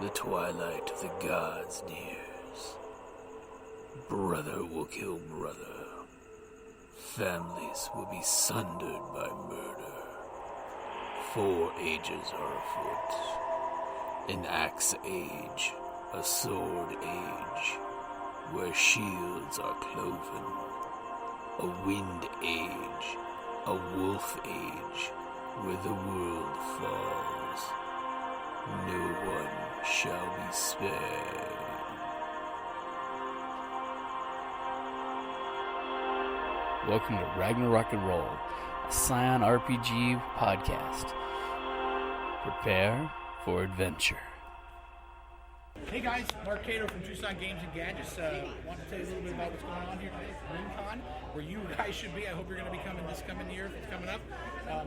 the twilight of the gods nears, brother will kill brother. Families will be sundered by murder. 4 ages are afoot. An axe age, a sword age, where shields are cloven. A wind age, a wolf age, where the world falls. No one shall be spared. Welcome to Ragnarok and Roll, a Scion RPG podcast. Prepare for adventure. Hey guys, Mark Cato from Tucson Games and Gadgets. Want to tell you a little bit about what's going on here today at RingCon, where you guys should be. I hope you're going to be coming this coming year if it's coming up.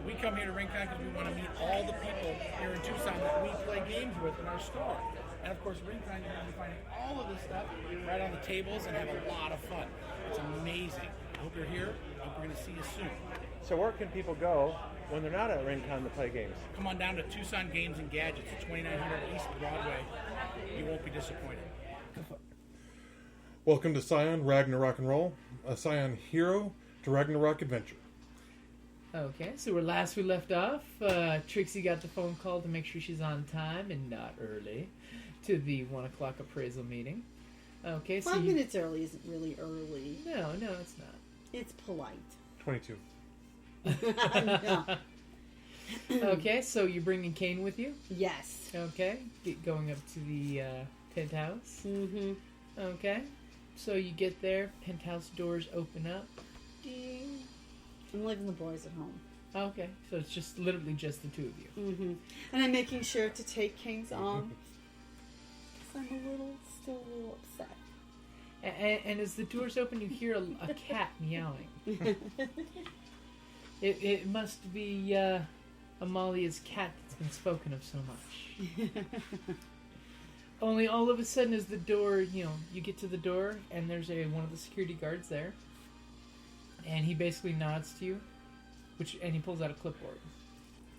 We come here to RingCon because we want to meet all the people here in Tucson that we play games with in our store. And of course, RingCon, you're going to be finding all of this stuff right on the tables and have a lot of fun. It's amazing. I hope you're here. I hope we're going to see you soon. So where can people go when they're not at RingCon to play games? Come on down to Tucson Games and Gadgets at 2900 East Broadway. You won't be disappointed. Welcome to Scion Ragnarok and Roll, a Scion Hero to Ragnarok adventure. Okay, so we left off, Trixie got the phone call to make sure she's on time and not early to the 1 o'clock appraisal meeting. Okay, so 5 minutes early isn't really early. No, it's not. It's polite. 22. No. Okay, so you're bringing Kane with you? Yes. Okay, going up to the penthouse. Mm-hmm. Okay, so you get there, penthouse doors open up. Ding. I'm leaving the boys at home. Okay, so it's just literally just the two of you. Mm-hmm. And I'm making sure to take Kane's arm because I'm still a little upset. And as the doors open, you hear a cat meowing. It must be Amalia's cat that's been spoken of so much. Only all of a sudden, as the door, you get to the door, and there's one of the security guards there, and he basically nods to you, and he pulls out a clipboard.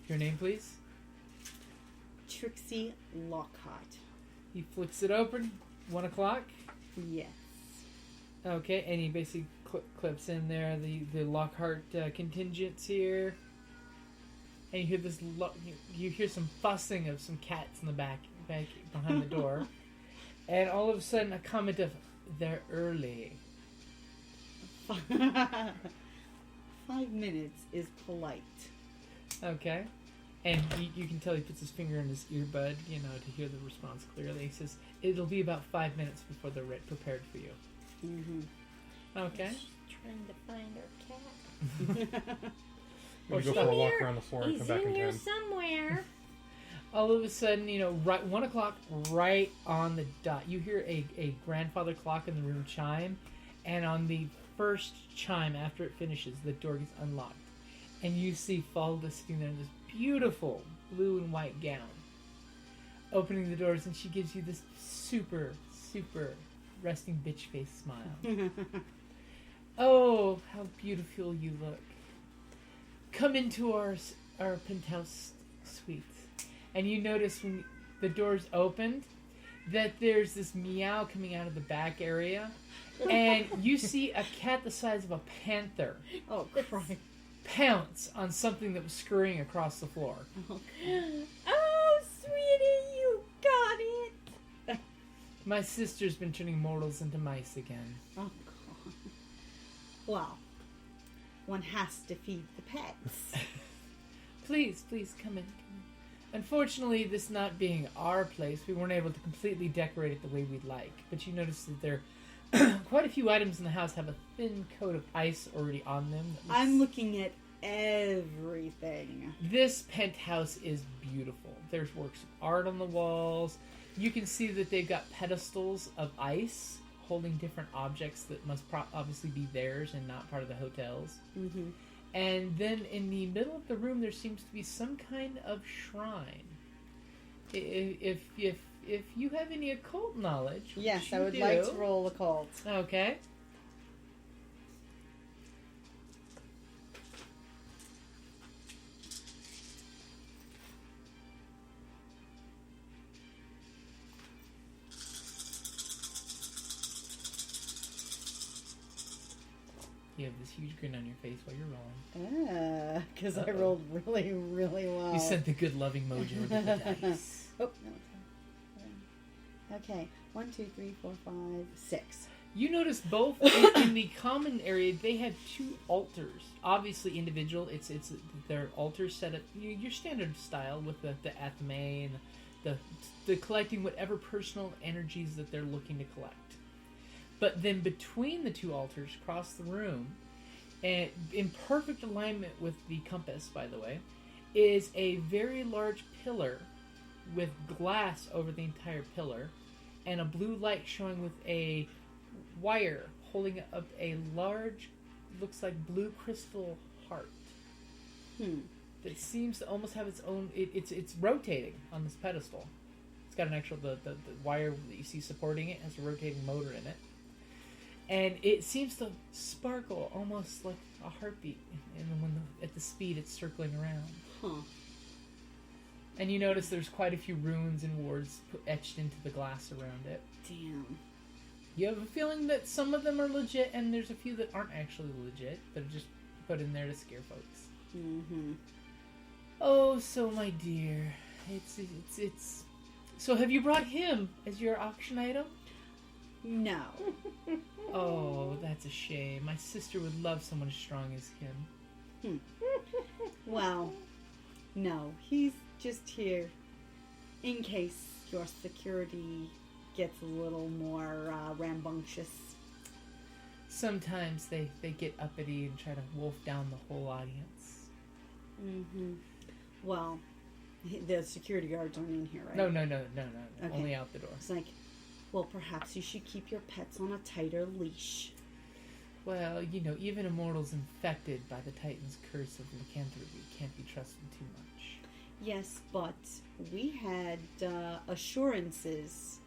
Your name, please? Trixie Lockhart. He flicks it open. 1 o'clock. Yes. Okay, and he basically clips in there the Lockhart contingents here, and you hear this. You hear some fussing of some cats in the back behind the door, and all of a sudden a comment of "They're early." 5 minutes is polite. Okay, and you can tell he puts his finger in his earbud, to hear the response clearly. He says, "It'll be about 5 minutes before they're prepared for you." Mm-hmm. Okay. She's trying to find her cat. We're going to go for a walk around the floor and come back in He's in here 10. somewhere. All of a sudden, right 1 o'clock, right on the dot, you hear a grandfather clock in the room chime, and on the first chime after it finishes, the door gets unlocked, and you see Falda sitting there in this beautiful blue and white gown, opening the doors, and she gives you this super, super resting bitch face smile. Oh, how beautiful you look. Come into our penthouse suite. And you notice when the doors opened that there's this meow coming out of the back area. And you see a cat the size of a panther. Oh, Christ. Pounce on something that was scurrying across the floor. Oh, sweetie, you got it. My sister's been turning mortals into mice again. Oh, God. Well, one has to feed the pets. Please, come in. Unfortunately, this not being our place, we weren't able to completely decorate it the way we'd like. But you notice that there quite a few items in the house have a thin coat of ice already on them. I'm looking at everything. This penthouse is beautiful. There's works of art on the walls. You can see that they've got pedestals of ice holding different objects that must obviously be theirs and not part of the hotel's. Mm-hmm. And then in the middle of the room, there seems to be some kind of shrine. If you have any occult knowledge, Yes, I you would do. like to roll occult. Okay. You have this huge grin on your face while you're rolling. Because I rolled really, really well. You sent the good loving mojo into the dice. Oh, no. Okay. 1, 2, 3, 4, 5, 6. You notice both in the common area, they have 2 altars. Obviously individual. It's their altars set up your standard style with the athame and the collecting whatever personal energies that they're looking to collect. But then between the 2 altars across the room, and in perfect alignment with the compass, by the way, is a very large pillar with glass over the entire pillar and a blue light showing with a wire holding up a large, looks like blue crystal heart. That seems to almost have its own. It's rotating on this pedestal. It's got an actual the wire that you see supporting it has a rotating motor in it, and it seems to sparkle almost like a heartbeat. And at the speed it's circling around. Huh. And you notice there's quite a few runes and words etched into the glass around it. Damn. You have a feeling that some of them are legit, and there's a few that aren't actually legit. That are just put in there to scare folks. Mm-hmm. Oh, so my dear, it's. So have you brought him as your auction item? No. Oh, that's a shame. My sister would love someone as strong as him. Well, no. He's just here in case your security gets a little more rambunctious. Sometimes they get uppity and try to wolf down the whole audience. Mm-hmm. Well, the security guards aren't in here, right? No. Okay. Only out the door. It's like, well, perhaps you should keep your pets on a tighter leash. Well, even immortals infected by the Titan's curse of lycanthropy can't be trusted too much. Yes, but we had assurances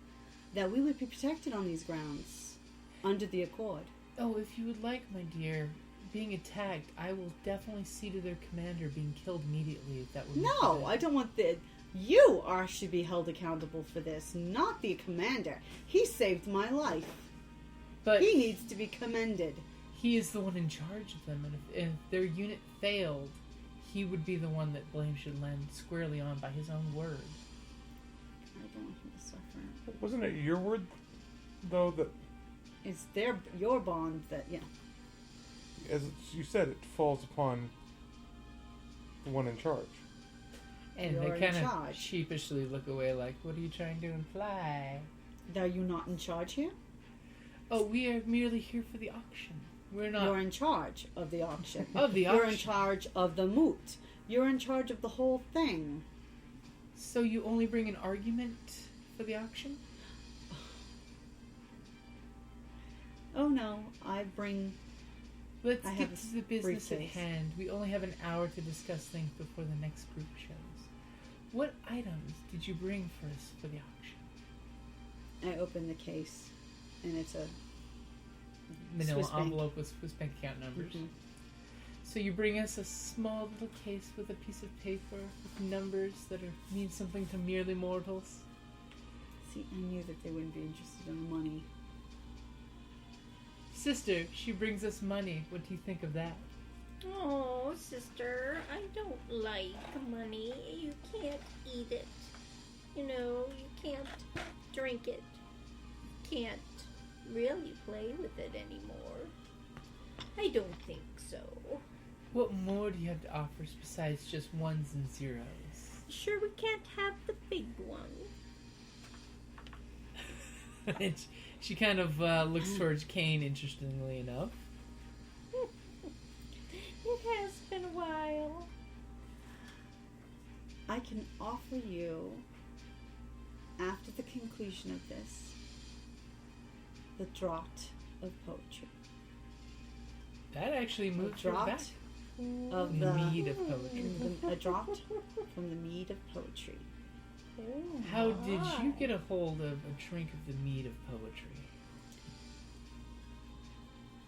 that we would be protected on these grounds under the Accord. Oh, if you would like, my dear, being attacked, I will definitely see to their commander being killed immediately if that would be No, prevented. I don't want the... You should be held accountable for this, not the commander. He saved my life. But he needs to be commended. He is the one in charge of them, and if their unit failed, he would be the one that blame should land squarely on by his own word. I don't want him to suffer. Wasn't it your word, though, that, It's your bond that, yeah. as you said, it falls upon the one in charge? And You're they in kind of charge. sheepishly look away like, what are you trying to imply? Are you not in charge here? Oh, we are merely here for the auction. We're not... You're in charge of the auction. Of the You're in auction. charge of the moot. You're in charge of the whole thing. So you only bring an argument for the auction? Oh no, I Let's have get a to the business at briefcase. hand. We only have an hour to discuss things before the next group shows. What items did you bring for us for the auction? I opened the case, and it's a Manila Swiss bank. envelope with bank account numbers. Mhm. So you bring us a small little case with a piece of paper with numbers that mean something to merely mortals. See, I knew that they wouldn't be interested in the money. Sister, she brings us money. What do you think of that? Oh, sister, I don't like money. You can't eat it. You can't drink it. Can't really play with it anymore. I don't think so. What more do you have to offer us besides just ones and zeros? Sure, we can't have the big one. And she kind of looks towards Kane, interestingly enough. It has been a while. I can offer you, after the conclusion of this, the draught of poetry. That actually moves her back. Draught of The the mead of poetry. a draught from the mead of poetry. Oh, How did you my. get a hold of a drink of the mead of poetry?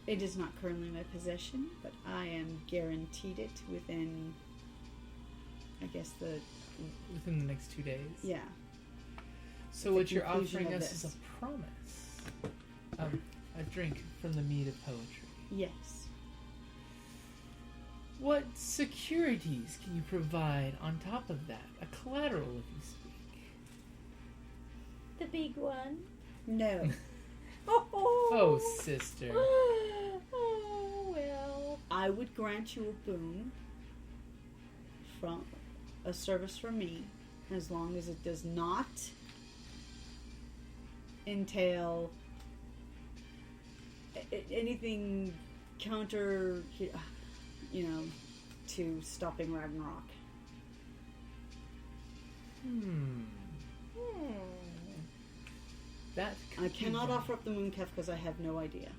It is not currently in my possession, but I am guaranteed it within, I guess, Within the next 2 days? yeah. So the what you're conclusion offering of us is this. a promise of a drink from the mead of poetry. Yes. What securities can you provide on top of that? A collateral, if you speak. The big one. No. Oh, sister. Oh, well. I would grant you a boon from a service from me, as long as it does not entail anything counter, to stopping Ragnarok. That I cannot offer up the mooncalf because I have no idea.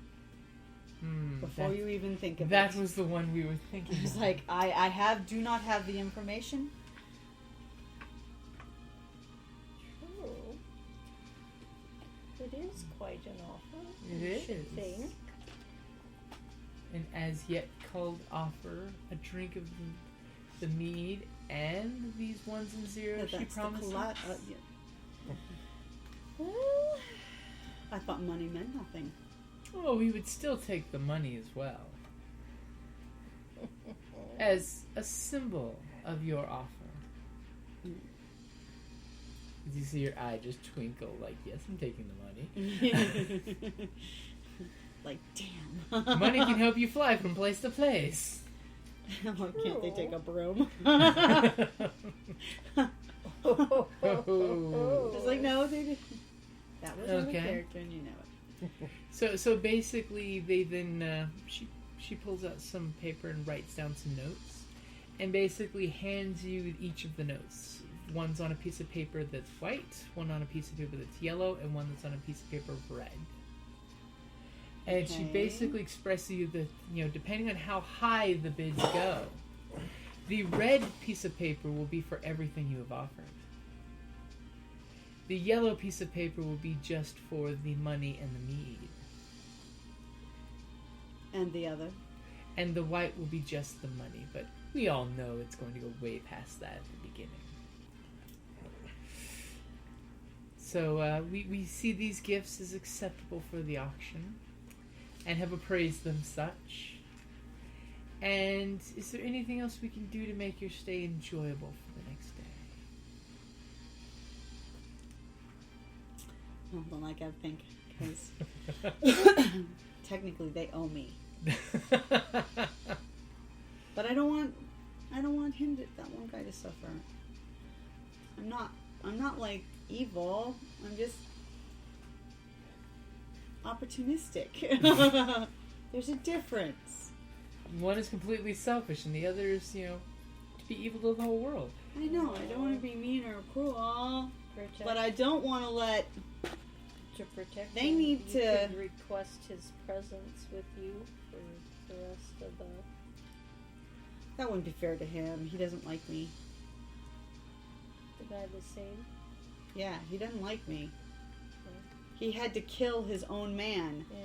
Before that- you even think of That it. was the one we were thinking. It's of. like, do not have the information. True. It is quite an offer. It you is. should think. An as yet called offer, a drink of the mead, and these ones and zeros she That's the promised. yeah. Well, I thought money meant nothing. Oh, we would still take the money as well. As a symbol of your offer. You see your eye just twinkle like, yes, I'm taking the money. Like, damn. Money can help you fly from place to place. Why can't they take a broom? It's like, no, they didn't. That was Okay. a character, and you know it. So basically, they then she pulls out some paper and writes down some notes, and basically hands you each of the notes. One's on a piece of paper that's white, one on a piece of paper that's yellow, and one that's on a piece of paper red. And she Okay. basically expresses to you that, depending on how high the bids go, the red piece of paper will be for everything you have offered. The yellow piece of paper will be just for the money and the mead. And the other. And the white will be just the money, but we all know it's going to go way past that at the beginning. So we see these gifts as acceptable for the auction and have appraised them such. And is there anything else we can do to make your stay enjoyable for the next day? Hold on, I gotta think. Because technically they owe me. But I don't want that one guy to suffer. I'm not like evil. I'm just opportunistic. There's a difference. One is completely selfish, and the other is, to be evil to the whole world. I know, I don't want to be mean or cruel, protect, but I don't want to let... to protect They him, need you to- could request his presence with you for the rest of the... That wouldn't be fair to him. He doesn't like me. The guy that saved? Yeah, he doesn't like me. He had to kill his own man Yeah.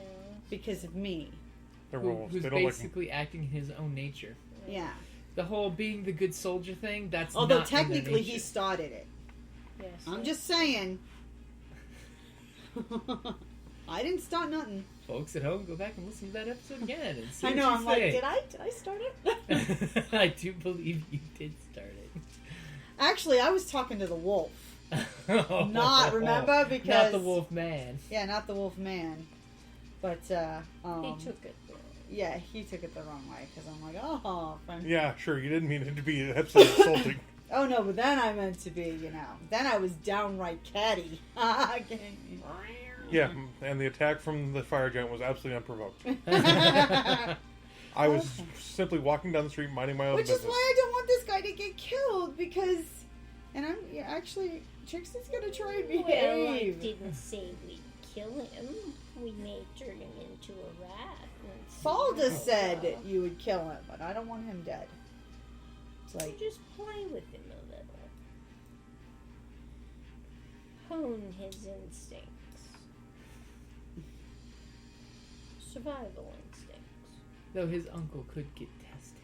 because of me. They're Who's wolves. They don't like them. basically acting in his own nature. Yeah. The whole being the good soldier thing, that's Although not in their technically he nature. started it. Yes. I'm just saying. I didn't start nothing. Folks at home, go back and listen to that episode again and see I what know, you I'm like, say. did I start it? I do believe you did start it. Actually, I was talking to the wolf. Not, remember? Because... Not the wolf man. Yeah, not the wolf man. But, He took it wrong. yeah, he took it the wrong way. Because I'm like, oh, friend. Yeah, sure. You didn't mean it to be absolutely insulting. Oh, no, but then I meant to be, Then I was downright catty. Yeah, and the attack from the fire giant was absolutely unprovoked. I was simply walking down the street, minding my own Which business. is why I don't want this guy to get killed, because... And I'm... Yeah, actually, Trixie's gonna try and Well, I behave. didn't say we'd kill him. We may turn him into a rat. and see Falda how said well. you would kill him, but I don't want him dead. It's like... Just play with him a little. Hone his instincts. Survival instincts. Though his uncle could get tested.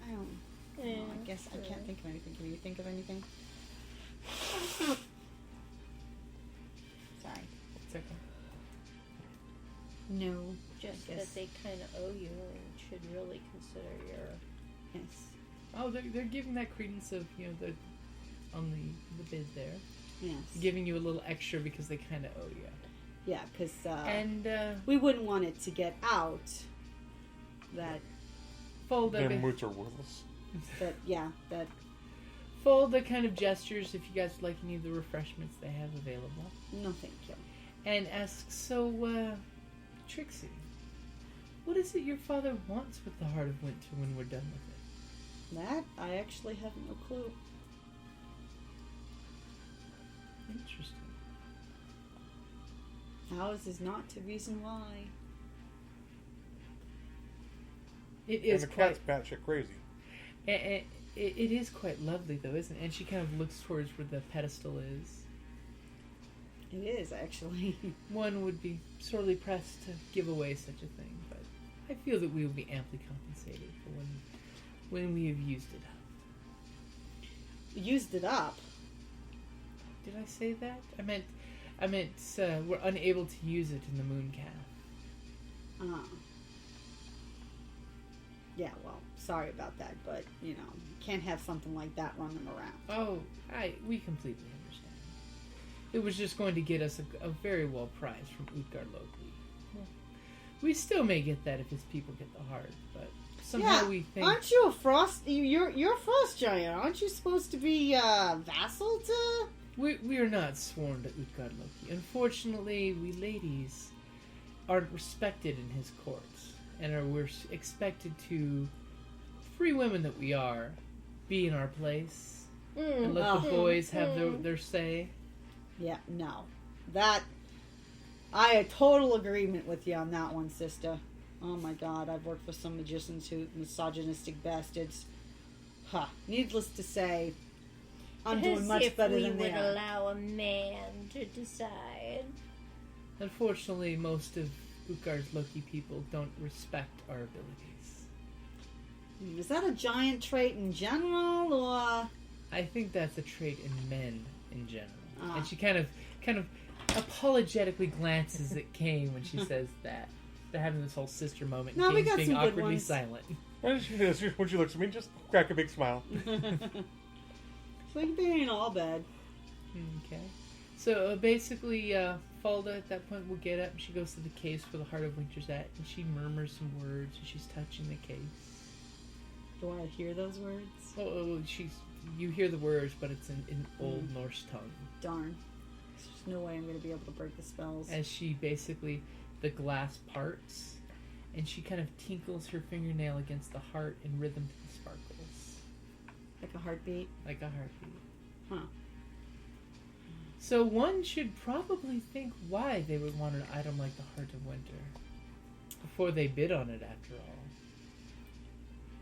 I don't... Yeah, I guess I can't think of anything. Can you think of anything? Sorry. It's okay. No. Just I guess. that they kind of owe you and should really consider your Yes. Oh, they're giving that credence of, you know, the on the bid there. Yes. Giving you a little extra because they kind of owe you. Yeah, because And we wouldn't want it to get out that Folda, Their moots are worthless. that Folda kind of gestures if you guys would like any of the refreshments they have available. no thank you. And asks, so, Trixie, what is it your father wants with the Heart of Winter when we're done with it? That I actually have no clue. Interesting. Ours is not to reason why. It And is the quite... cat's batshit crazy. It is quite lovely, though, isn't it? And she kind of looks towards where the pedestal is. It is actually. One would be sorely pressed to give away such a thing, but I feel that we will be amply compensated for when we have used it up. Used it up. Did I say that? I meant we're unable to use it in the moon calf. Yeah, well, sorry about that, but you know, can't have something like that running around. Oh, we completely understand. It was just going to get us a very well prize from Utgard Loki. Well, we still may get that if his people get the heart, but somehow we think. Aren't you a frost? You're a frost giant. Aren't you supposed to be vassal to? We are not sworn to Utgard Loki. Unfortunately, we ladies aren't respected in his courts, and we're expected to, free women that we are, be in our place and let the boys have their say. Yeah, no, that I had total agreement with you on that one, sister. Oh my God, I've worked for some magicians who misogynistic bastards. Huh. Needless to say, I'm doing much better than they we would are. allow a man to decide. Unfortunately, most of Utgard's Loki people don't respect our abilities. Is that a giant trait in general, or? I think that's a trait in men in general. And she kind of apologetically glances at Kane when she says that. They're having this whole sister moment. No, we Kane's got being some good awkwardly ones. silent. When she looks at me, just crack a big smile. Like, they ain't all bad. Okay. So basically, Falda at that point will get up and she goes to the case where the Heart of Winter's at, and she murmurs some words and she's touching the case. Do I hear those words? Oh, you hear the words, but it's in Old Norse tongue. Darn. There's no way I'm going to be able to break the spells. As she basically, the glass parts, and she kind of tinkles her fingernail against the heart in rhythm to the sparkles. Like a heartbeat? Like a heartbeat. Huh. So one should probably think why they would want an item like the Heart of Winter before they bid on it, after all.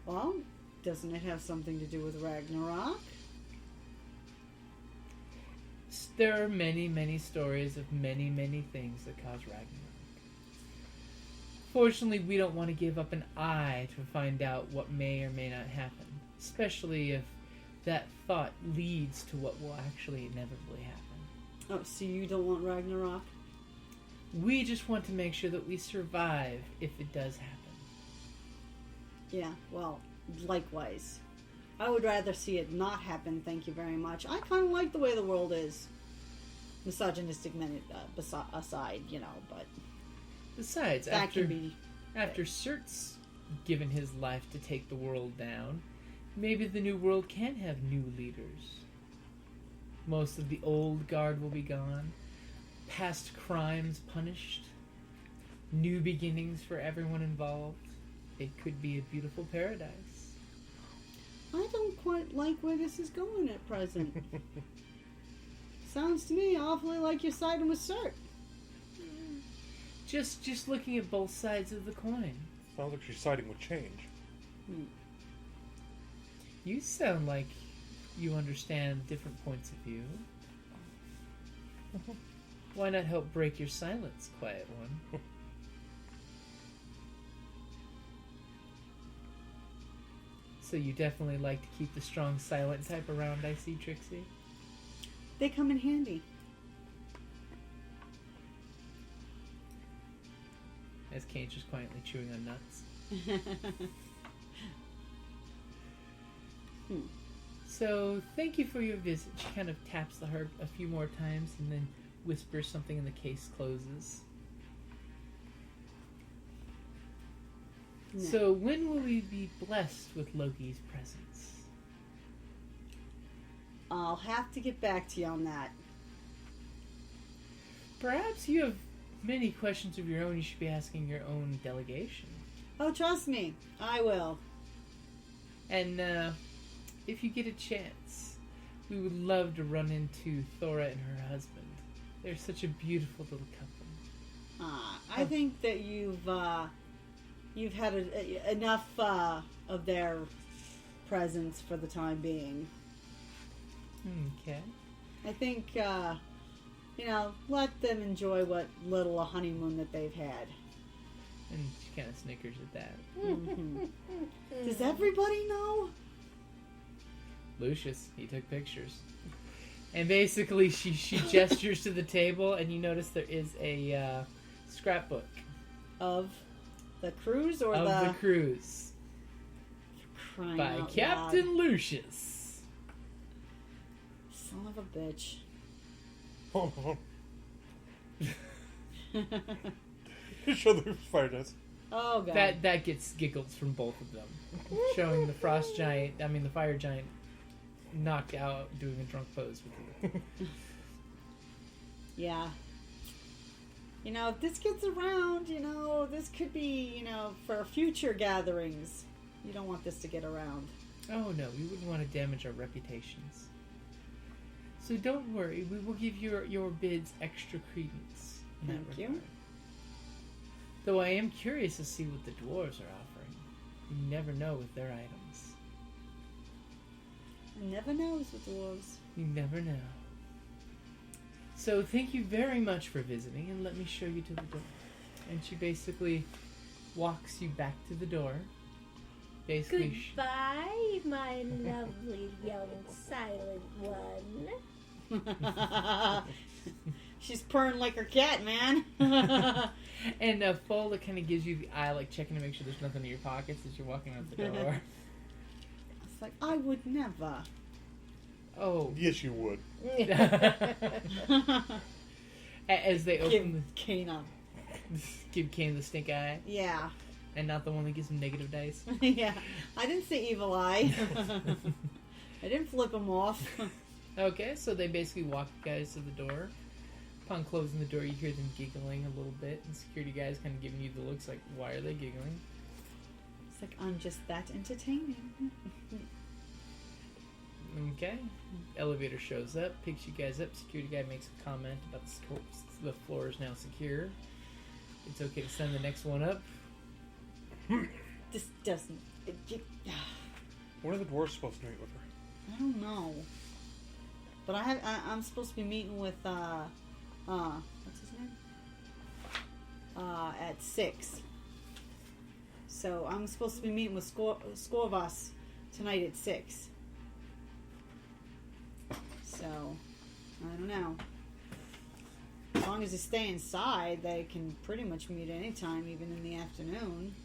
Well, doesn't it have something to do with Ragnarok? There are many, many stories of many, many things that cause Ragnarok. Fortunately, we don't want to give up an eye to find out what may or may not happen, especially if that thought leads to what will actually inevitably happen. Oh, so you don't want Ragnarok? We just want to make sure that we survive if it does happen. Yeah, well, likewise. I would rather see it not happen, thank you very much. I kind of like the way the world is. Misogynistic men aside, you know, but... Besides, that after can be... After Surt's given his life to take the world down, maybe the new world can have new leaders. Most of the old guard will be gone, past crimes punished, new beginnings for everyone involved. It could be a beautiful paradise. I don't quite like where this is going at present. Sounds to me awfully like you're siding with Surt. Just looking at both sides of the coin. Sounds like she's siding with change. You sound like you understand different points of view. Why not help break your silence, quiet one? So you definitely like to keep the strong silent type around, I see, Trixie? They come in handy. As Kane's just quietly chewing on nuts. So, thank you for your visit. She kind of taps the harp a few more times and then whispers something and the case closes. No. So, when will we be blessed with Loki's presence? I'll have to get back to you on that. Perhaps you have many questions of your own you should be asking your own delegation. Oh, trust me, I will. And if you get a chance, we would love to run into Thora and her husband. They're such a beautiful little couple. I think that you've had enough of their presence for the time being. Okay. I think, let them enjoy what little a honeymoon that they've had. And she kind of snickers at that. Mm-hmm. Does everybody know? Lucius, he took pictures. And basically, she gestures to the table, and you notice there is a scrapbook. Of the cruise or of the cruise. Crying By out Captain loud. Lucius. Son of a bitch. Show the fire dust. Oh, God. That gets giggles from both of them. Showing the the fire giant knocked out doing a drunk pose with you. Yeah. If this gets around, this could be, for future gatherings. You don't want this to get around. Oh no, we wouldn't want to damage our reputations. So don't worry, we will give your bids extra credence. in that Thank you. regard. Though I am curious to see what the dwarves are offering. You never know with their items. I never knows with dwarves. You never know. So thank you very much for visiting, and let me show you to the door. And she basically walks you back to the door. Basically, Goodbye, my lovely young silent one. She's purring like her cat, man. and Fola kind of gives you the eye, like checking to make sure there's nothing in your pockets as you're walking out the door. It's like, I would never. Oh. Yes, you would. As they open Kane up. give Kane the stink eye. Yeah. And not the one that gives him negative dice. Yeah. I didn't say evil eye. I didn't flip him off. Okay, so they basically walk you guys to the door. Upon closing the door, you hear them giggling a little bit, and security guys kind of giving you the looks like, why are they giggling? It's like, I'm just that entertaining. Okay. Elevator shows up, picks you guys up. Security guy makes a comment about the floor is now secure. It's okay to send the next one up. This doesn't... When are the dwarves supposed to meet with her? I don't know. But I'm supposed to be meeting with, what's his name? At 6. So I'm supposed to be meeting with Skorvas tonight at 6. So, I don't know. As long as they stay inside, they can pretty much meet anytime, even in the afternoon.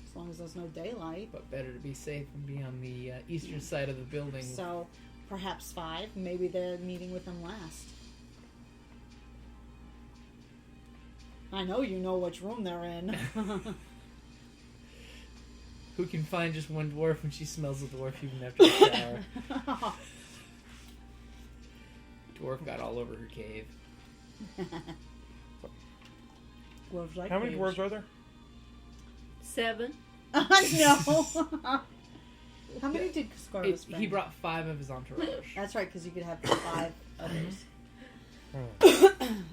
As long as there's no daylight. But better to be safe and be on the eastern side of the building. So, perhaps 5. Maybe they're meeting with them last. I know you know which room they're in. Who can find just one dwarf when she smells a dwarf even after the shower? Dwarf got all over her cave. Dwarves like How many caves. dwarves are there? 7. No. How many did Scorvus bring? He brought 5 of his entourage. That's right, because you could have 5 others.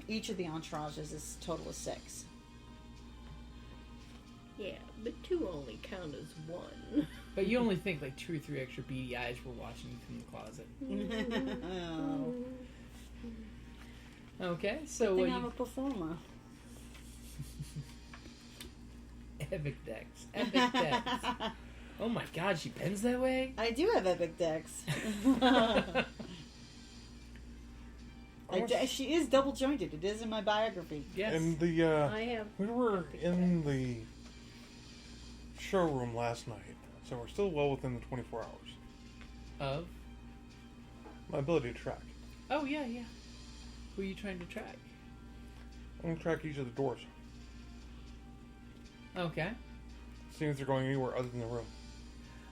Each of the entourages is a total of 6. Yeah, but 2 only count as 1. But you only think like 2 or 3 extra beady eyes were watching you from the closet. Oh. Okay, so I what think I'm a you... performer. Epic decks. Epic decks. Oh my god, she bends that way? I do have epic decks. She is double jointed. It is in my biography. Yes. And the I have. we were in the showroom last night. So we're still well within the 24 hours. Of? My ability to track. Oh, yeah. Who are you trying to track? I'm going to track each of the dwarves. Okay. Seeing if they're going anywhere other than the room.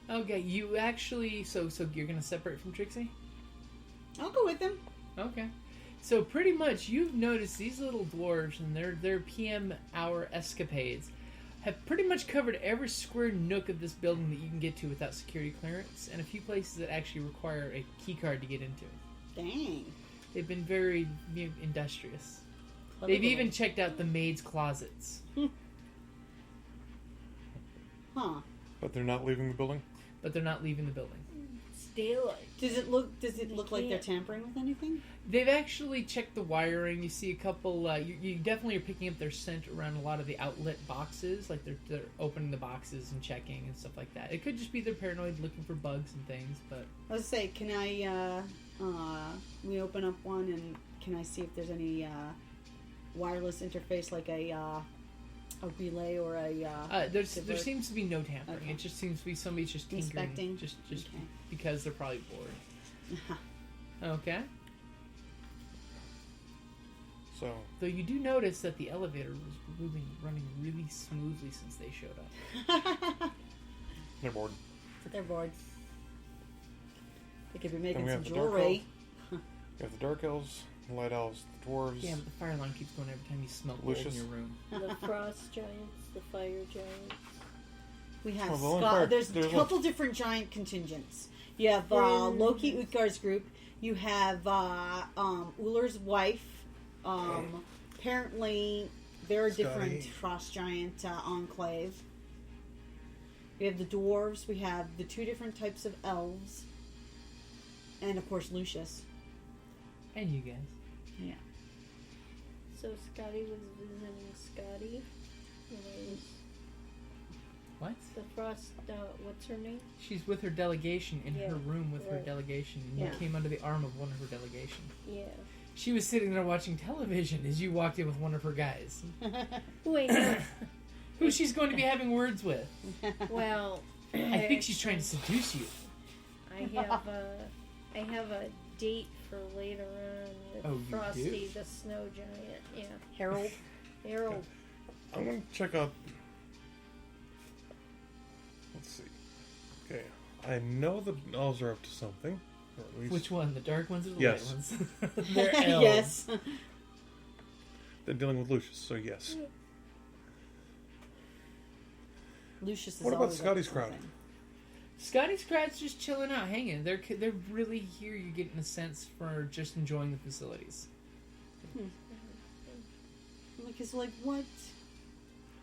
Okay, you actually... So you're going to separate from Trixie? I'll go with him. Okay. So pretty much you've noticed these little dwarves and their PM hour escapades have pretty much covered every square nook of this building that you can get to without security clearance, and a few places that actually require a key card to get into. Dang. They've been very industrious. Clever They've little- even checked out the maids' closets. Huh. But they're not leaving the building? But they're not leaving the building. Still, Does it look like they're tampering with anything? They've actually checked the wiring. You see a couple. You definitely are picking up their scent around a lot of the outlet boxes. Like they're opening the boxes and checking and stuff like that. It could just be they're paranoid, looking for bugs and things. But I was say, can I? We open up one and can I see if there's any wireless interface like a relay or a? there divert? seems to be no tampering. Okay. It just seems to be somebody's just tinkering, Inspecting? just Okay. because they're probably bored. Okay. So, Though you do notice that the elevator was running really smoothly since they showed up. they're bored. They're bored. They could be Then making we some have the dark jewelry. We have the dark elves, the light elves, the dwarves. Yeah, but the fire alarm keeps going every time you smell gold in Lucius. your room. the frost giants, the fire giants. We have Well, the only Scott. part- There's there's a couple different giant contingents. You have Loki Utgar's group. You have Uller's wife. Apparently, they're a different Scotty. frost giant enclave. We have the dwarves. We have the two different types of elves, and of course Lucius. And you guys. Yeah. So Scotty was visiting Scotty. And it was What? the frost. What's her name? She's with her delegation in Yeah, her room with her right. delegation, and you Yeah. came under the arm of one of her delegation. Yeah. She was sitting there watching television as you walked in with one of her guys, Wait. No. who she's going to be having words with. Well, I think she's trying to seduce you. I have a date for later on with Oh, you Frosty do? the snow giant. Yeah. Harold. Harold. I'm going to check out... Let's see. Okay. I know the elves are up to something. Or at least Which one? The dark ones or the Yes. white ones? They're elves. Yes. they're dealing with Lucius, so yes. Lucius is What about always up to Scotty's crowd? something. Scotty's crowd's just chilling out, hanging. They're really here. You're getting a sense for just enjoying the facilities. Because like what?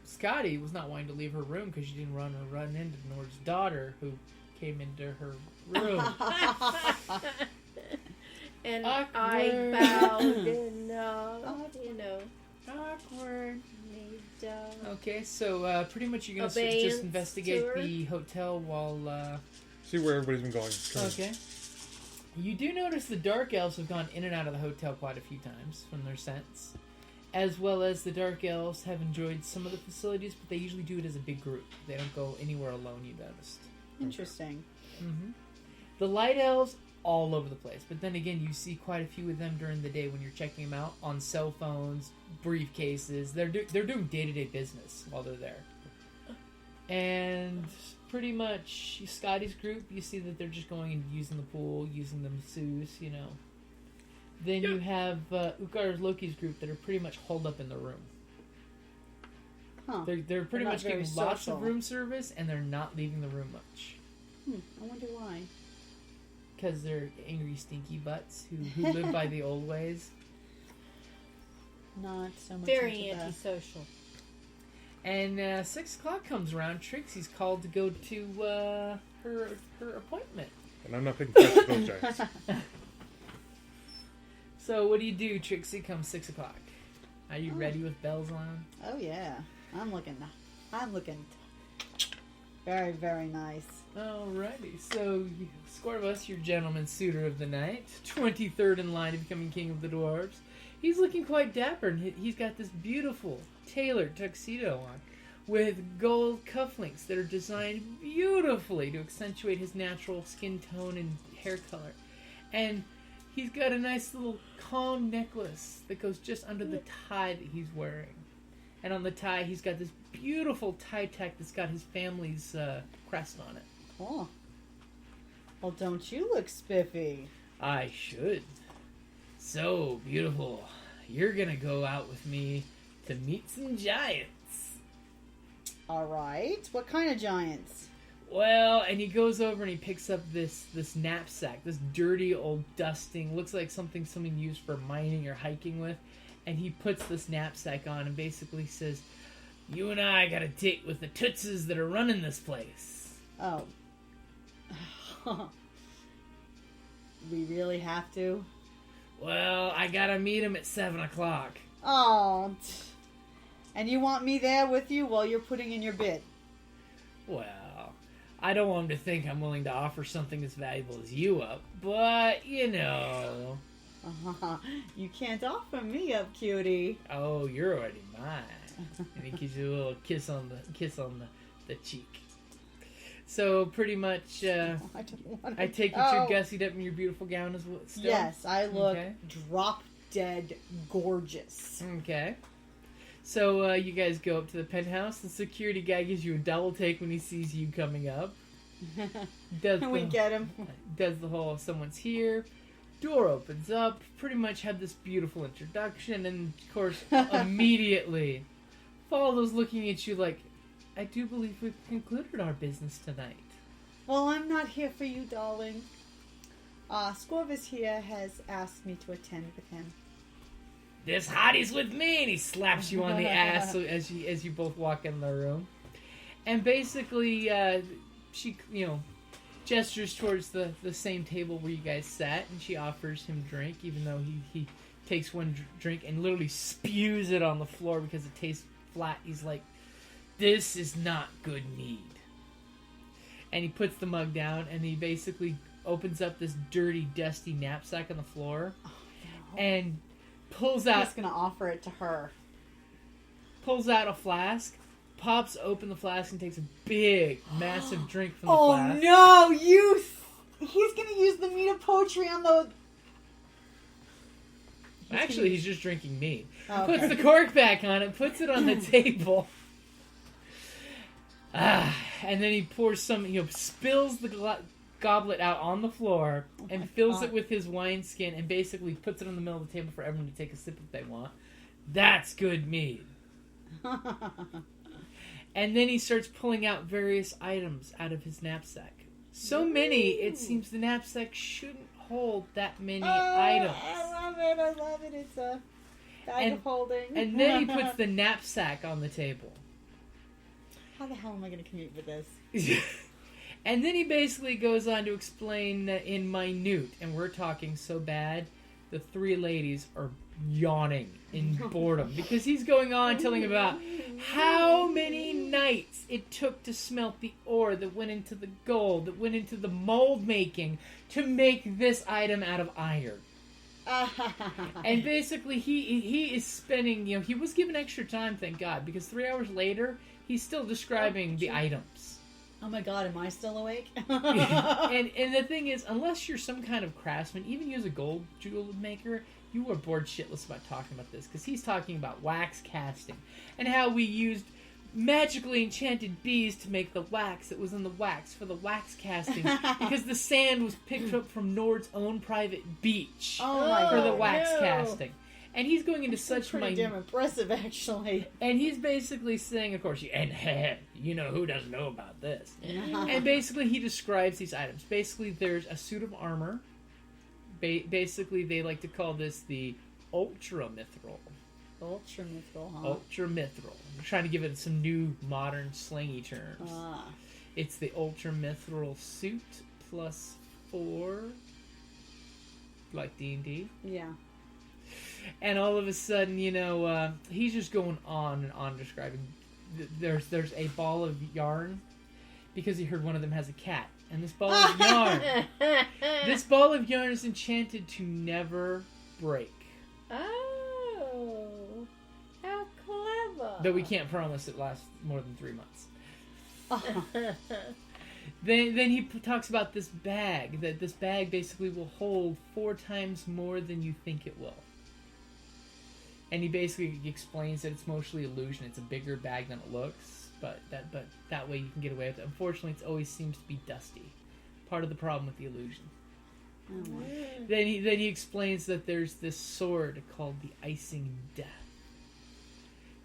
Scotty was not wanting to leave her room because she didn't run into Nord's daughter, who came into her room. And Awkward. I bowed and, Awkward. made, Okay, so pretty much you're gonna Abeyance just investigate tour? the hotel while. See where everybody's been going. Okay. You do notice the dark elves have gone in and out of the hotel quite a few times from their scents, as well as the dark elves have enjoyed some of the facilities, but they usually do it as a big group. They don't go anywhere alone. You noticed. Interesting. Mm-hmm. The light elves all over the place, but then again, you see quite a few of them during the day when you're checking them out on cell phones, briefcases. They're doing day-to-day business while they're there. And pretty much Scotty's group, you see that they're just going and using the pool, using the masseuse, you know. Then you have Ukar's Loki's group that are pretty much holed up in the room. Huh. They're pretty They're not much getting very lots of social. room service, and they're not leaving the room much. I wonder why. Because they're angry, stinky butts who live by the old ways. Not so much. very into the- antisocial. And 6 o'clock comes around. Trixie's called to go to her appointment. And I'm not picking fights with those giants. So what do you do, Trixie, come 6 o'clock? Are you ready with bells on? Oh yeah, I'm looking very, very nice. Alrighty, so Scorvus, your gentleman suitor of the night, 23rd in line to becoming king of the dwarves. He's looking quite dapper, and he's got this beautiful tailored tuxedo on, with gold cufflinks that are designed beautifully to accentuate his natural skin tone and hair color. And he's got a nice little calm necklace that goes just under the tie that he's wearing. And on the tie, he's got this beautiful tie tack that's got his family's crest on it. Oh. Well, don't you look spiffy? I should. So, beautiful. You're gonna go out with me to meet some giants. All right. What kind of giants? Well, and he goes over and he picks up this knapsack, this dirty old dusting, looks like something someone used for mining or hiking with. And he puts this knapsack on and basically says, "You and I got a date with the tootses that are running this place." Oh. We really have to? Well, I gotta meet him at 7 o'clock. Oh. And you want me there with you while you're putting in your bid? Well, I don't want him to think I'm willing to offer something as valuable as you up, but, you know. You can't offer me up, cutie. Oh, you're already mine. And he gives you a little kiss on the cheek. So pretty much, I take it you're gussied up in your beautiful gown as well. Still? Yes, I look drop dead gorgeous. Okay. So you guys go up to the penthouse. The security guy gives you a double take when he sees you coming up. We get him. Does the whole "someone's here." Door opens up. Pretty much had this beautiful introduction, and of course, immediately, follows looking at you like, "I do believe we've concluded our business tonight." Well, I'm not here for you, darling. Scorvus here has asked me to attend with him. "This hottie's with me," and he slaps you on the ass as you both walk in the room. And basically, she, gestures towards the same table where you guys sat, and she offers him drink, even though he takes one drink and literally spews it on the floor because it tastes flat. He's like, "This is not good mead." And he puts the mug down, and he basically opens up this dirty, dusty knapsack on the floor, and pulls out... I'm just going to offer it to her. Pulls out a flask, pops open the flask, and takes a big, massive drink from the flask. Oh, no! He's going to use the mead of poetry on the... Actually, he's just drinking mead. Okay. Puts the cork back on it, puts it on the table. And then he pours some, spills the goblet out on the floor and fills it with his wineskin and basically puts it on the middle of the table for everyone to take a sip if they want. That's good mead. And then he starts pulling out various items out of his knapsack. So many, it seems the knapsack shouldn't hold that many items. I love it. It's a bag of holding. And then he puts the knapsack on the table. How the hell am I going to commute with this? And then he basically goes on to explain in minute, and we're talking so bad, the three ladies are yawning in boredom because he's going on telling about how many nights it took to smelt the ore that went into the gold, that went into the mold making to make this item out of iron. And basically he is spending, he was given extra time, thank God, because 3 hours later, he's still describing the items. Oh my God, am I still awake? and the thing is, unless you're some kind of craftsman, even you as a gold jewel maker, you are bored shitless about talking about this, because he's talking about wax casting, and how we used magically enchanted bees to make the wax that was in the wax for the wax casting, because the sand was picked up from Nord's own private beach for the wax casting. And he's going into such pretty damn impressive, actually. And he's basically saying, of course, you know who doesn't know about this. And basically he describes these items. Basically there's a suit of armor. Basically they like to call this the ultramithril. Ultramithril, huh? Ultramithril. I'm trying to give it some new, modern, slangy terms. It's the ultramithril suit plus 4, like D&D. Yeah. And all of a sudden, he's just going on and on describing. There's a ball of yarn because he heard one of them has a cat, and this ball of yarn, is enchanted to never break. Oh, how clever! Though we can't promise it lasts more than 3 months. Then he talks about this bag, that this bag basically will hold 4 times more than you think it will. And he basically explains that it's mostly illusion. It's a bigger bag than it looks, but that way you can get away with it. Unfortunately, it always seems to be dusty. Part of the problem with the illusion. Then he explains that there's this sword called the Icing Death.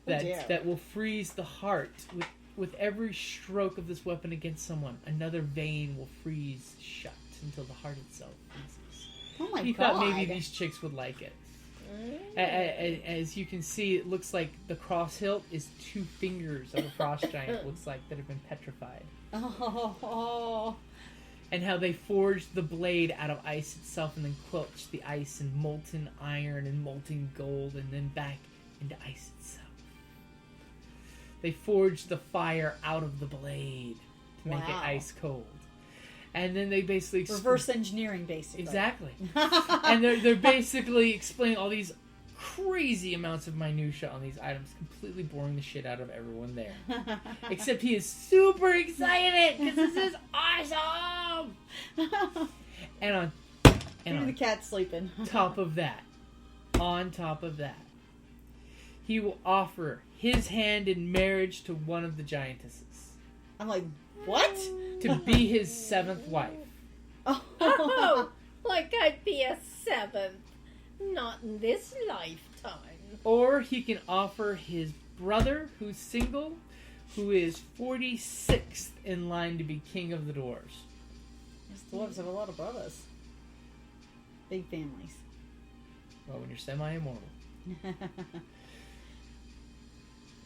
That will freeze the heart. With every stroke of this weapon against someone, another vein will freeze shut until the heart itself freezes. Oh my god. He thought maybe these chicks would like it. As you can see, it looks like the cross hilt is 2 fingers of a frost giant, looks like, that have been petrified. Oh. And how they forged the blade out of ice itself and then quilched the ice in molten iron and molten gold and then back into ice itself. They forged the fire out of the blade to make it ice cold. And then they basically... Reverse engineering, basically. Exactly. And they're basically explaining all these crazy amounts of minutia on these items, completely boring the shit out of everyone there. Except he is super excited because this is awesome. And on the cat's sleeping. on top of that, he will offer his hand in marriage to one of the giantesses. I'm like, what? To be his 7th wife. Oh, like I'd be a 7th. Not in this lifetime. Or he can offer his brother, who's single, who is 46th in line to be king of the dwarves. These dwarves have a lot of brothers. Big families. Well, when you're semi-immortal.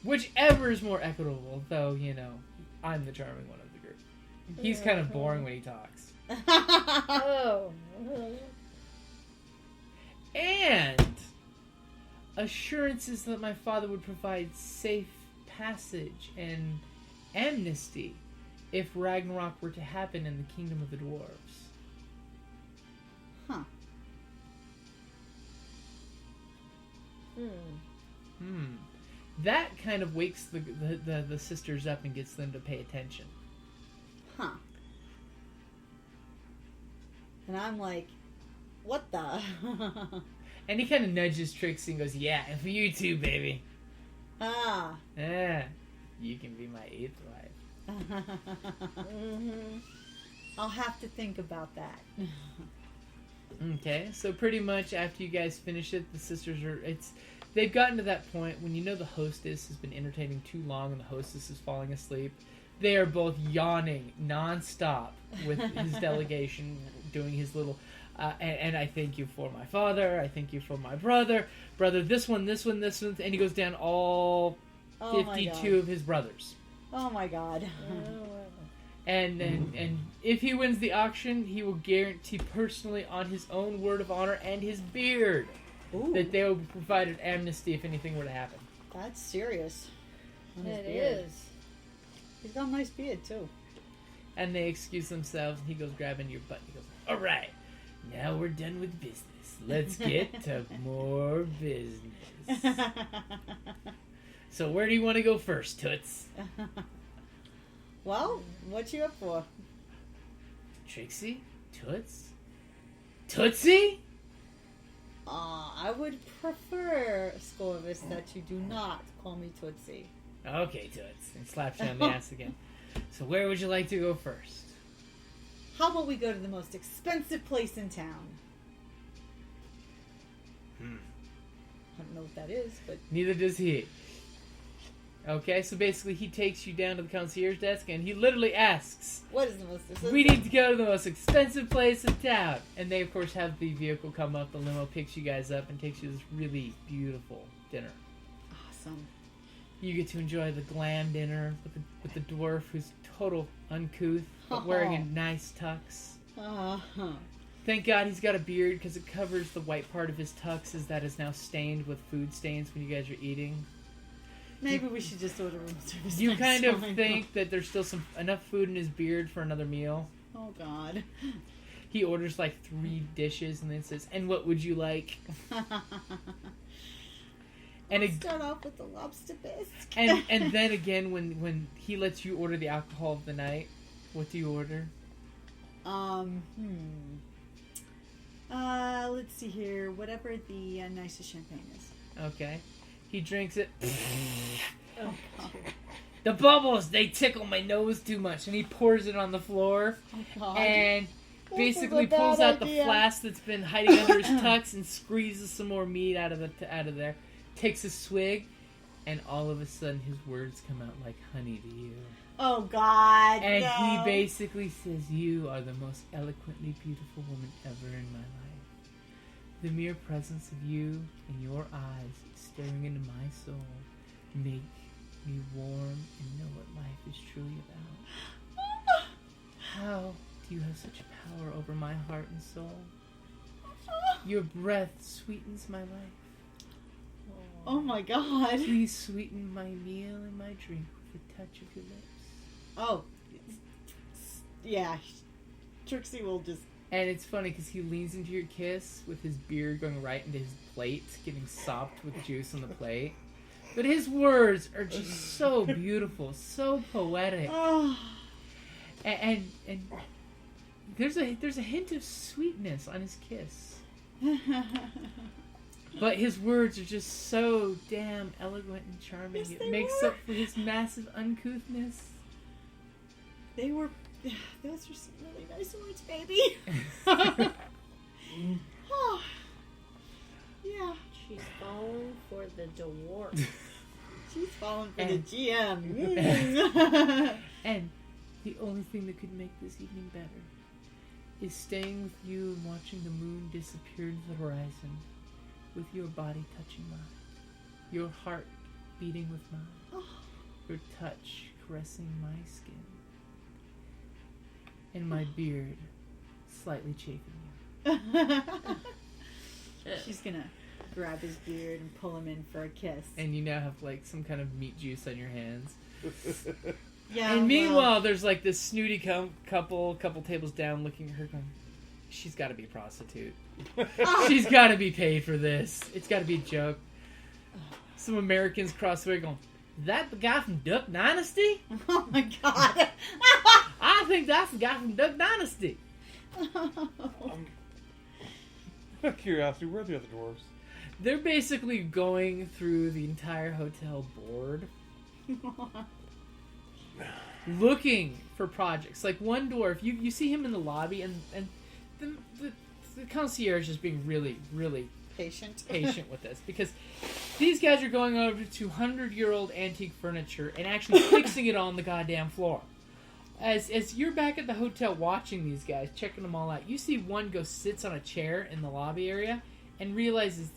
Whichever is more equitable, though, I'm the charming one of the group. He's kind of boring when he talks. Oh. And assurances that my father would provide safe passage and amnesty if Ragnarok were to happen in the kingdom of the dwarves. Huh. That kind of wakes the sisters up and gets them to pay attention. Huh. And I'm like, what the? And he kind of nudges Trixie and goes, yeah, and for you too, baby. Ah. Yeah, you can be my 8th wife. I'll have to think about that. Okay, so pretty much after you guys finish it, the sisters they've gotten to that point when the hostess has been entertaining too long and the hostess is falling asleep. They are both yawning nonstop with his delegation, doing his little, and I thank you for my father, I thank you for my brother, this one, and he goes down all 52 of his brothers. Oh my god. And if he wins the auction, he will guarantee personally on his own word of honor and his beard that they will provide an amnesty if anything were to happen. That's serious. It is. He's got a nice beard, too. And they excuse themselves, and he goes grabbing your butt. He goes, all right, now we're done with business. Let's get to more business. So where do you want to go first, Toots? Well, what you up for? Trixie? Toots? Tootsie? I would prefer, Scorvus, that you do not call me Tootsie. Okay, Toots. And slaps you on the ass again. So where would you like to go first? How about we go to the most expensive place in town? I don't know what that is, but... Neither does he. Okay, so basically he takes you down to the concierge desk and he literally asks, what is the most expensive? We need to go to the most expensive place in town. And they, of course, have the vehicle come up, the limo picks you guys up and takes you to this really beautiful dinner. Awesome. You get to enjoy the glam dinner with the dwarf who's total uncouth, but wearing a nice tux. Thank God he's got a beard because it covers the white part of his tux as that is now stained with food stains when you guys are eating. Maybe we should just order room service. You kind of think that there's still enough food in his beard for another meal. Oh, God. He orders like 3 dishes and then says, and what would you like? And start off with the lobster bisque. and then again, when he lets you order the alcohol of the night, what do you order? Let's see here. Whatever the nicest champagne is. Okay. He drinks it. Oh, God. The bubbles, they tickle my nose too much. And he pours it on the floor. Oh, God. And This basically is a pulls bad out the idea. flask that's been hiding under his tux and squeezes some more meat out of there. Takes a swig. And all of a sudden his words come out like honey to you. Oh, God. And no. he basically says, "You are the most eloquently beautiful woman ever in my life. The mere presence of you and your eyes staring into my soul make me warm and know what life is truly about. How do you have such power over my heart and soul? Your breath sweetens my life. Oh, my God. Please sweeten my meal and my drink with the touch of your lips." Oh. Yeah. Trixie will just... And it's funny because he leans into your kiss with his beard going right into his plate, getting sopped with juice on the plate. But his words are just so beautiful, so poetic, Oh. and there's a hint of sweetness on his kiss. But his words are just so damn eloquent and charming. Yes, It they makes were. up for his massive uncouthness. Those were some really nice words, baby. Oh. Yeah. She's falling for the dwarf. She's falling for And- the GM. And the only thing that could make this evening better is staying with you and watching the moon disappear into the horizon, with your body touching mine, your heart beating with mine, your touch caressing my skin, and my beard slightly chafing you. She's gonna grab his beard and pull him in for a kiss. And you now have like some kind of meat juice on your hands. Yeah. And meanwhile, there's like this snooty couple tables down looking at her going, "She's got to be a prostitute. She's got to be paid for this. It's got to be a joke." Some Americans cross the way going, "That the guy from Duck Dynasty? Oh my God. I think that's the guy from Duck Dynasty." Out of curiosity, where are the other dwarves? They're basically going through the entire hotel board, looking for projects. Like one dwarf, you see him in the lobby, and the concierge is being really, really Patient. patient with this, because these guys are going over to 100-year-old antique furniture and actually fixing it on the goddamn floor. As you're back at the hotel watching these guys, checking them all out, you see one go sits on a chair in the lobby area and realizes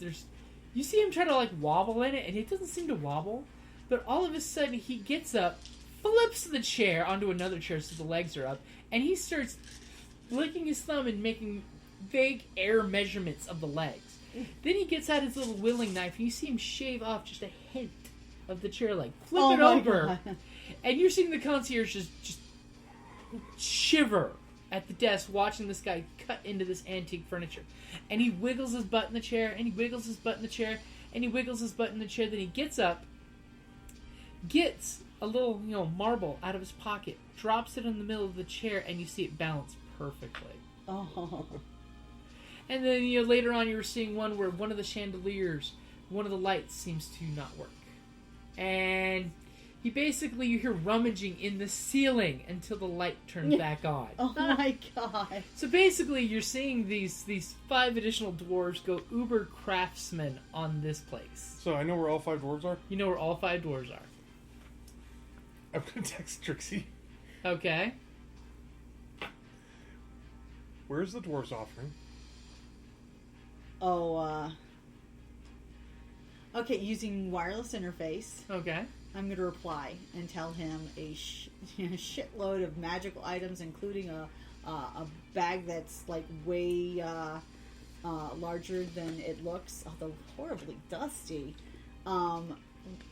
you see him try to like wobble in it, and it doesn't seem to wobble, but all of a sudden he gets up, flips the chair onto another chair so the legs are up, and he starts licking his thumb and making vague air measurements of the legs. Then he gets out his little willing knife, and you see him shave off just a hint of the chair leg. Flip it my over. God. And you're seeing the concierge just shiver at the desk watching this guy cut into this antique furniture. And he wiggles his butt in the chair, and he wiggles his butt in the chair, and he wiggles his butt in the chair. Then he gets up, gets a little, marble out of his pocket, drops it in the middle of the chair, and you see it balance perfectly. Oh. And then, later on you were seeing one where one of the chandeliers, one of the lights seems to not work. And you hear rummaging in the ceiling until the light turns back on. Oh my God. So basically you're seeing these 5 additional dwarves go uber craftsmen on this place. So I know where all 5 dwarves are. You know where all 5 dwarves are. I'm gonna text Trixie. Okay. Where's the dwarves offering? Okay, using wireless interface, Okay. I'm going to reply and tell him a shitload of magical items, including a bag that's like way larger than it looks, although horribly dusty.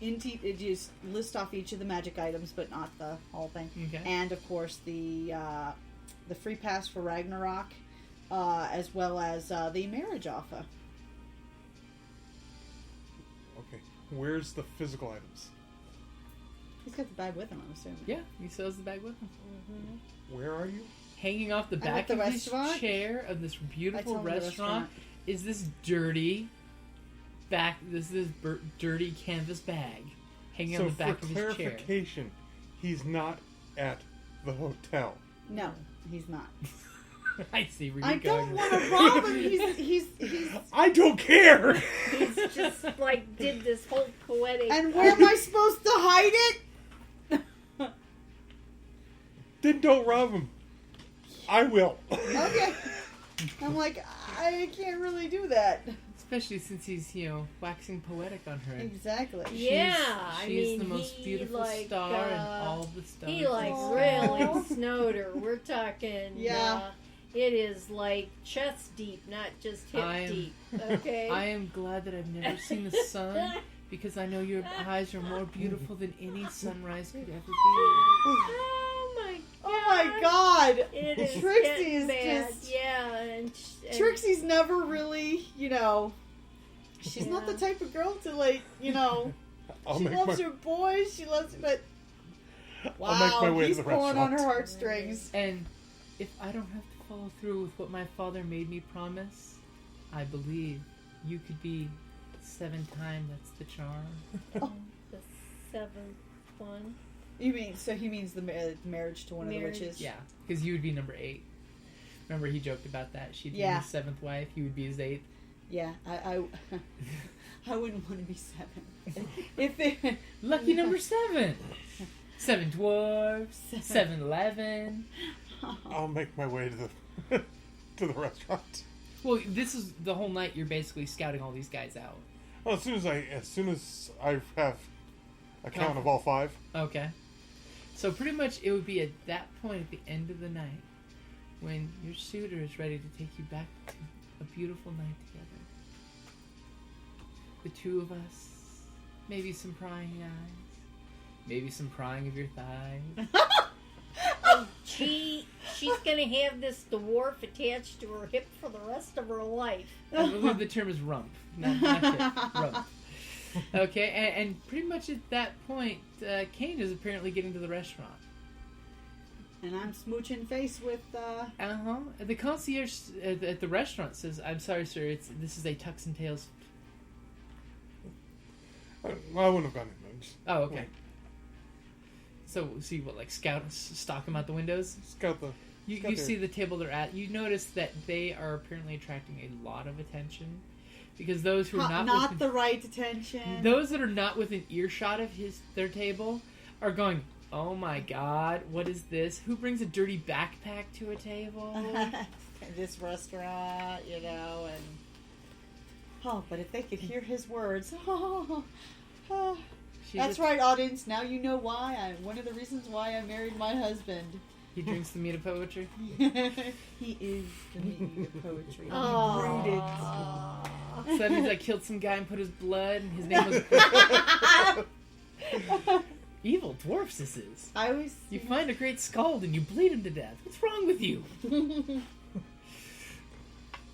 Just list off each of the magic items, but not the whole thing. Okay. And of course the free pass for Ragnarok, as well as the marriage offer. Okay. Where's the physical items? He's got the bag with him, I'm assuming. Yeah, he sells the bag with him. Where are you? Hanging off the I'm back at the of this restaurant. chair of this beautiful told him the restaurant is this dirty dirty canvas bag hanging on the back of his chair. So for clarification, he's not at the hotel. No, he's not. I see where I you're going. don't want to rob him. He's I don't care! He's just like did this whole poetic. And where am I supposed to hide it? Then don't rob him. I will. Okay. I'm like, I can't really do that. Especially since he's, waxing poetic on her. Exactly. Yeah, She's the most beautiful star in all the stars. He like Aww. really snowed her. We're talking. Yeah. It is like chest deep, not just hip deep. Okay. I am glad that I've never seen the sun because I know your eyes are more beautiful than any sunrise could ever be. Oh my god. Oh my god. It is Trixie is bad. just. Yeah. And Trixie's never really, she's not the Yeah. type of girl to like, she loves her boys, she loves, but I'll make my wow, way to he's the pulling on restaurant. her heartstrings. And if I don't have to follow through with what my father made me promise, I believe you could be 7 times. That's the charm. the 7th one. You mean, so he means the marriage to one of the Marriage. witches? Yeah, because you would be number 8. Remember, he joked about that. She'd be his 7th wife. You would be his 8th. Yeah, I wouldn't want to be 7. If it, Lucky number 7. 7 dwarves. 7-Eleven. I'll make my way to the to the restaurant. Well, this is the whole night. You're basically scouting all these guys out. Well, as soon as I have a count of all 5. Okay. So pretty much it would be at that point at the end of the night when your suitor is ready to take you back to a beautiful night together. The 2 of us, maybe some prying eyes, maybe some prying of your thighs. She's gonna have this dwarf attached to her hip for the rest of her life. I believe the term is rump, not hip, rump. Okay, and pretty much at that point, Kane is apparently getting to the restaurant. and I'm smooching face with, The concierge at the restaurant says, "I'm sorry, sir. This is a Tux and Tails." I wouldn't have gone in. Oh, okay. So you what, like stalk them out the windows? Scout the. You see the table they're at. You notice that they are apparently attracting a lot of attention because those who are not the right attention. those that are not within earshot of their table are going, "Oh my God, what is this? Who brings a dirty backpack to a table?" This restaurant, and but if they could hear his words, that's right, audience. Now you know why. One of the reasons why I married my husband. He drinks the meat of poetry. He is the meat of poetry. So that means I killed some guy and put his blood, and his name was Evil Dwarfs. This is. You find a great skald and you bleed him to death. What's wrong with you?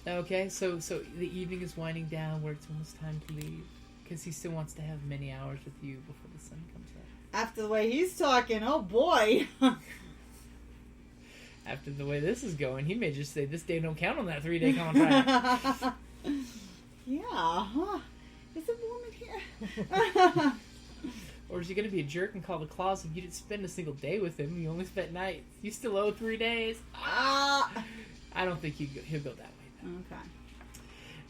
Okay, so the evening is winding down, where it's almost time to leave, because he still wants to have many hours with you before the sun comes up. After the way he's talking, oh boy. After the way this is going, he may just say, "This day don't count on that 3-day contract." Yeah, huh? Is it warm in here? Or is he going to be a jerk and call the claws if you didn't spend a single day with him? You only spent nights. You still owe 3 days. I don't think he'll go that way,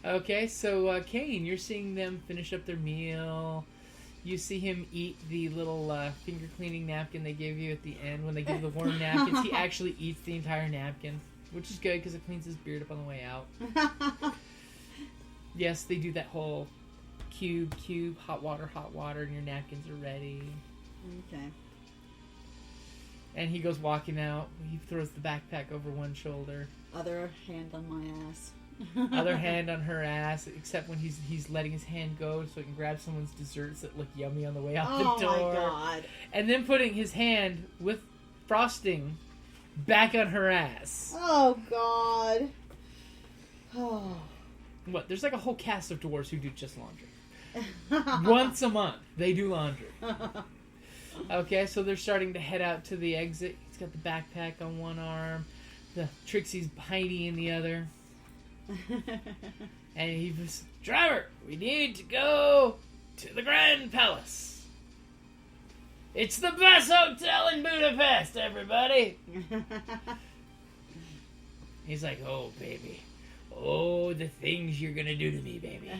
though. Okay, so Kane, you're seeing them finish up their meal. You see him eat the little finger cleaning napkin they give you at the end when they give the warm napkins. He actually eats the entire napkin, which is good because it cleans his beard up on the way out. Yes, they do that whole cube, hot water, and your napkins are ready. Okay. And he goes walking out. He throws the backpack over one shoulder. Other hand on my ass. Other hand on her ass, except when he's letting his hand go so he can grab someone's desserts that look yummy on the way out the door. Oh my God. And then putting his hand with frosting back on her ass. Oh God. Oh. What? There's like a whole cast of dwarves who do just laundry. Once a month, they do laundry. Okay, so they're starting to head out to the exit. He's got the backpack on one arm, the Trixie's hiding in the other. And he was, driver, we need to go to the Grand Palace. It's the best hotel in Budapest, everybody. He's like, oh, baby. Oh, the things you're going to do to me, baby.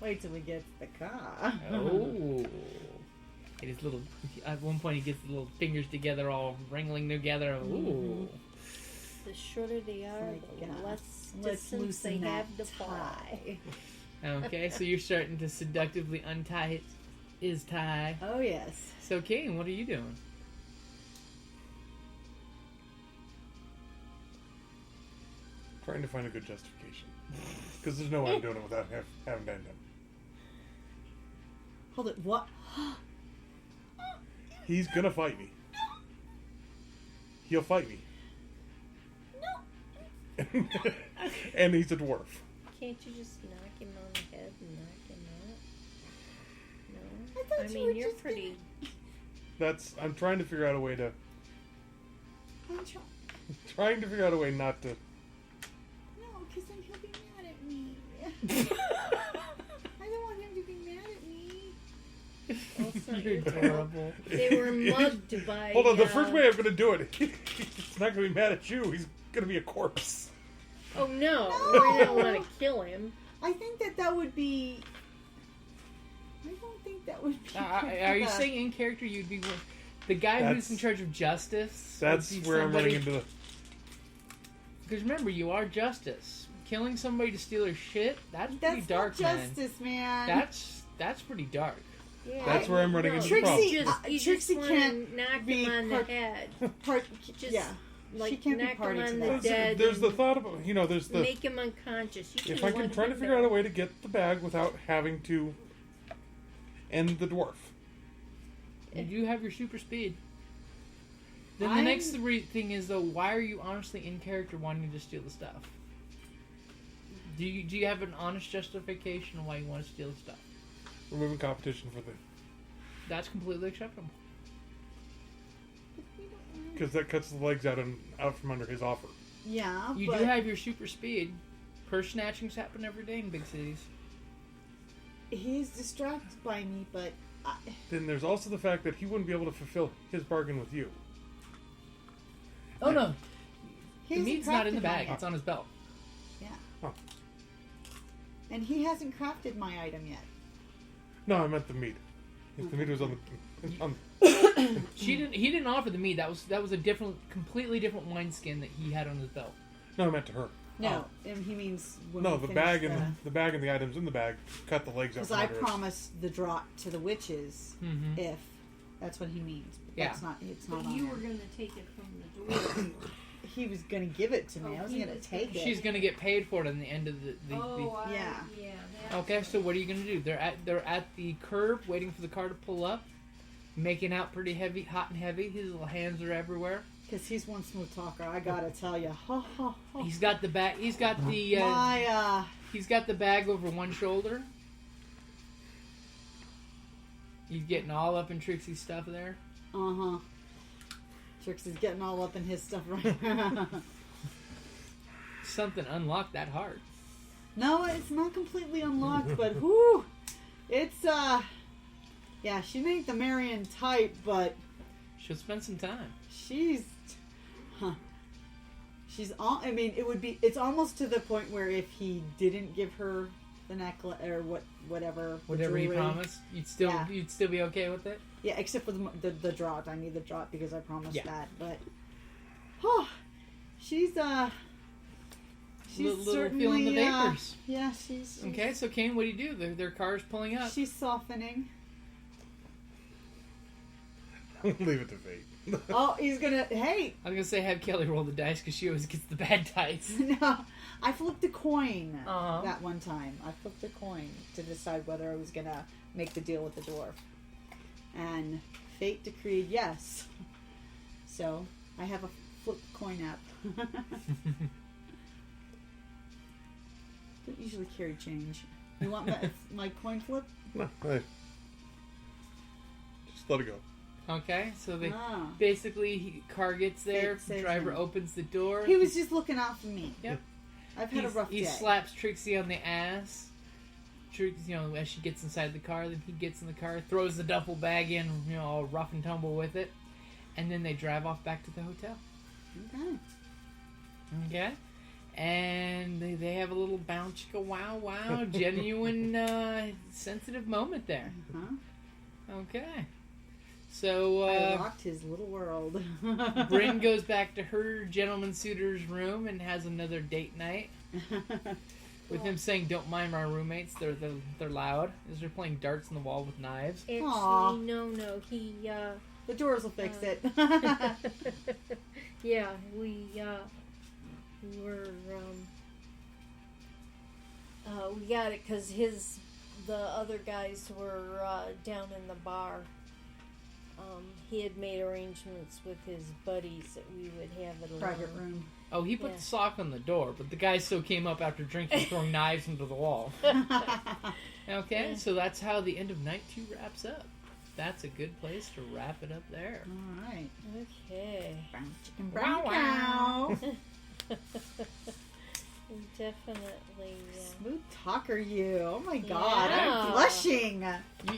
Wait till we get to the car. Oh. And his little, at one point he gets the little fingers together, all wrangling together. Ooh. The shorter they are, the less Let's distance they loosen have that to fly. Okay, so you're starting to seductively untie his tie. Oh, yes. So, Kane, what are you doing? Trying to find a good justification. Because there's no way I'm doing it without having done him. Hold it, what? He's gonna fight me. He'll fight me. No. And he's a dwarf. Can't you just knock him on the head and knock him out? No? I thought you were you're just pretty... I'm trying to figure out a way to... I'm Trying to figure out a way not to... No, because then he'll be mad at me. I don't want him to be mad at me. Well, it's not You're your fault. adorable. They were mugged by... Hold on, the first way I'm gonna do it, he's not gonna be mad at you, he's gonna be a corpse. Oh, no. We don't want to kill him. I think that would be... I don't think that would be... Are you saying in character you'd be with the guy who's in charge of justice? That's where I'm running into the... Because remember, you are justice. Killing somebody to steal their shit, that's pretty That's dark, not man. justice, man. That's pretty dark. Yeah, That's where I'm running into the Trixie, problem. You Trixie just can't want to knock be him on the part- head. Just, Just, she can't be knock party him to on that. the dead. There's the and thought about, there's the... make him unconscious. You If can I can let try to him figure out a know. way to get the bag without having to end the dwarf. You do have your super speed. Then the I'm- next thing is, though, why are you honestly in character wanting to steal the stuff? Do you have an honest justification of why you want to steal the stuff? Removing competition for the... That's completely acceptable. Because that cuts the legs out from under his offer. Yeah, You but do have your super speed. Purse snatchings happen every day in big cities. he's distracted by me, but... Then there's also the fact that he wouldn't be able to fulfill his bargain with you. Oh no, he the hasn't meat's not in the crafted bag. my- It's on his belt. Yeah. Huh. And he hasn't crafted my item yet. No, I meant the meat. If the meat was on the... He didn't offer the meat. That was a completely different wineskin that he had on his belt. No, I meant to her. No, and he means when No, we the finish bag and the bag and the items in the bag cut the legs out because from I under it. promised the draught to the witches Mm-hmm. if that's what he means. But Yeah. that's not. It's not But on you there. were going to take it from the door. He was gonna give it to me. Oh, I wasn't he gonna was take gonna- it. She's gonna get paid for it in the end of the Yeah. Okay, so what are you gonna do? They're at the curb waiting for the car to pull up, making out pretty heavy, hot and heavy. His little hands are everywhere. Because he's one smooth talker. I gotta tell you. Ha ha ha. He's got the bag. He's got the My he's got the bag over one shoulder. He's getting all up in Trixie's stuff there. Trixie's getting all up in his stuff right now. Something unlocked that heart. No, it's not completely unlocked, but whoo, it's yeah, she ain't the Marion type, but She'll spend some time. she's all. I mean, it's almost to the point where if he didn't give her the necklace or whatever the Whatever he jewelry- promised, you'd still be okay with it. Yeah, except for the draught. I need the draught because I promised Yeah. that. But she's Little certainly feeling the vapors. Yeah, she's Okay, so Kane, what do you do? Their car's pulling up. She's softening. Leave it to fate. Oh, he's gonna. Hey, I was gonna say have Kellie roll the dice because she always gets the bad dice. no, I flipped a coin Uh-huh. that one time. I flipped a coin to decide whether I was gonna make the deal with the dwarf, and fate decreed yes. So I have a flip coin app. Don't usually carry change. You want my coin flip? No, hey. Just let it go. Okay, so they Ah. basically car gets there. Saves Driver him. opens the door. He was just looking out for me. Yep. I've had a rough He day. slaps Trixie on the ass. Trixie, as she gets inside the car, then he gets in the car, throws the duffel bag in, all rough and tumble with it, and then they drive off back to the hotel. Okay. Okay. And they have a little bounce chicka wow wow, genuine sensitive moment there. Uh-huh. Okay. So I rocked his little world. Bryn goes back to her gentleman suitor's room and has another date night with him saying, "Don't mind my roommates. They're loud." As they're playing darts on the wall with knives. Actually, Aw. no. He, The doors will fix it. yeah, we were, we got it because the other guys were down in the bar. He had made arrangements with his buddies that we would have it alone. Private room. Oh, he put Yeah. the sock on the door, but the guy still came up after drinking, throwing knives into the wall. Okay, Yeah. so that's how the end of night 2 wraps up. That's a good place to wrap it up there. All right. Okay. Brown chicken, brown cow. Definitely. Smooth talker, you. Oh my God, Yeah. I'm blushing.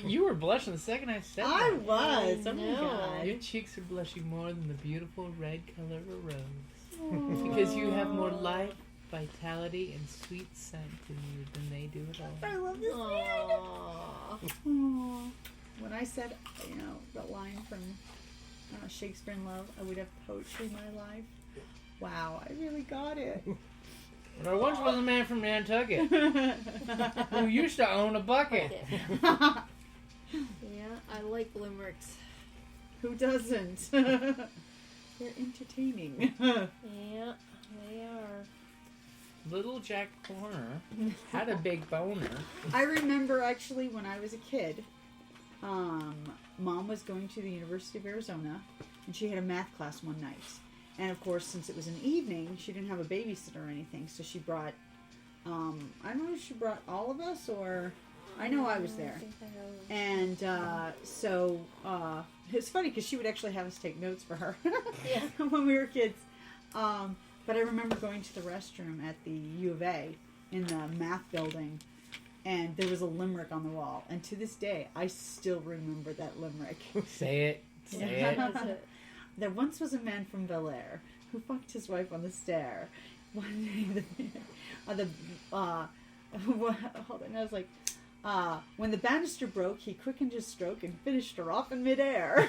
You were blushing the second I said I that. was. I Oh my know. God. Your cheeks are blushing more than the beautiful red color of a rose. Because you have more life, vitality, and sweet scent in you than they do at all. I love this man. Aww. Aw. When I said, the line from Shakespeare in Love, I would have poetry in my life. Wow, I really got it. There once was a man from Nantucket who used to own a bucket. Yeah, I like limericks. Who doesn't? They're entertaining. Yeah, they are. Little Jack Horner had a big boner. I remember actually when I was a kid, Mom was going to the University of Arizona, and she had a math class one night. And of course, since it was an evening, she didn't have a babysitter or anything, so she brought, I don't know if she brought all of us, or, I know I was there. And so it's funny because she would actually have us take notes for her Yeah. when we were kids. But I remember going to the restroom at the U of A in the math building, and there was a limerick on the wall. And to this day, I still remember that limerick. Say it. Say it. What is it? There once was a man from Bel Air who fucked his wife on the stair. One day, hold on, I was like, when the banister broke, he quickened his stroke and finished her off in midair.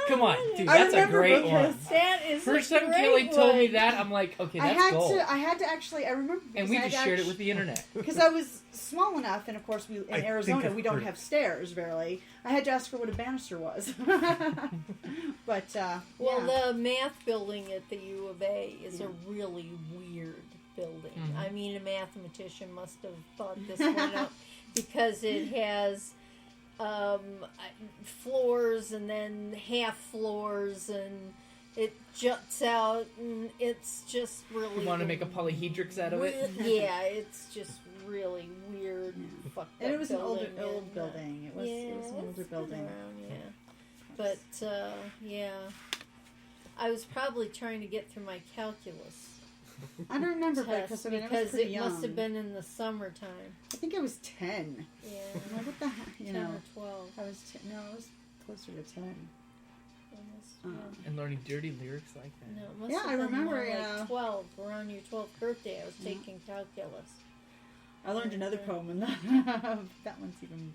Come on, dude, I that's a remember great because one. That is First a time great Kelly told me one. that, I'm like, okay, I that's had gold. to actually, I remember. And we just shared it with the internet. Because I was small enough, and of course, in I think Arizona, I've we don't heard have stairs, barely. I had to ask her what a banister was. But, Well, yeah. the math building at the U of A is a really weird building. Mhm. I mean, a mathematician must have thought this one up because it has floors and then half floors, and it juts out, and it's just really. You want to make a polyhedrix out of it? Yeah, it's just really weird. Fucked And it up was an old building, building. It was an older it's been building. around, yeah. But yeah, I was probably trying to get through my calculus I don't remember, but test because I mean, I was because pretty it young. must have been in the summertime. I think I was 10. Yeah, I'm like, what the heck? 10 or 12. I was no, I was closer to 10. It must have been. And learning dirty lyrics like that. No, it must Yeah, have I been remember, more yeah. like 12. Around your 12th birthday, I was taking calculus. I learned another poem, and that one's even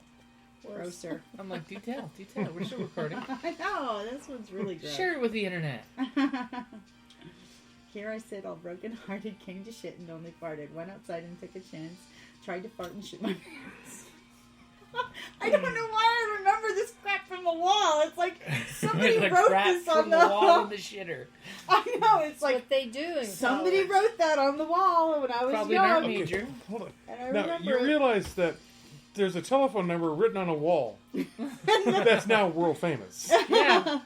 Worse. grosser. I'm like, do tell. We're still recording. I know, this one's really gross. Share it with the internet. Here I sit all broken-hearted, came to shit and only farted. Went outside and took a chance. Tried to fart and shit my pants. I don't know why I remember this crap from the wall. It's like somebody The wrote crap this on from the wall in the shitter. I know, it's That's like what they do in somebody college. wrote that on the wall when I was Probably young. not Okay, Major. hold on. And I Now, remember you it. realize that there's a telephone number written on a wall that's now world famous. Yeah.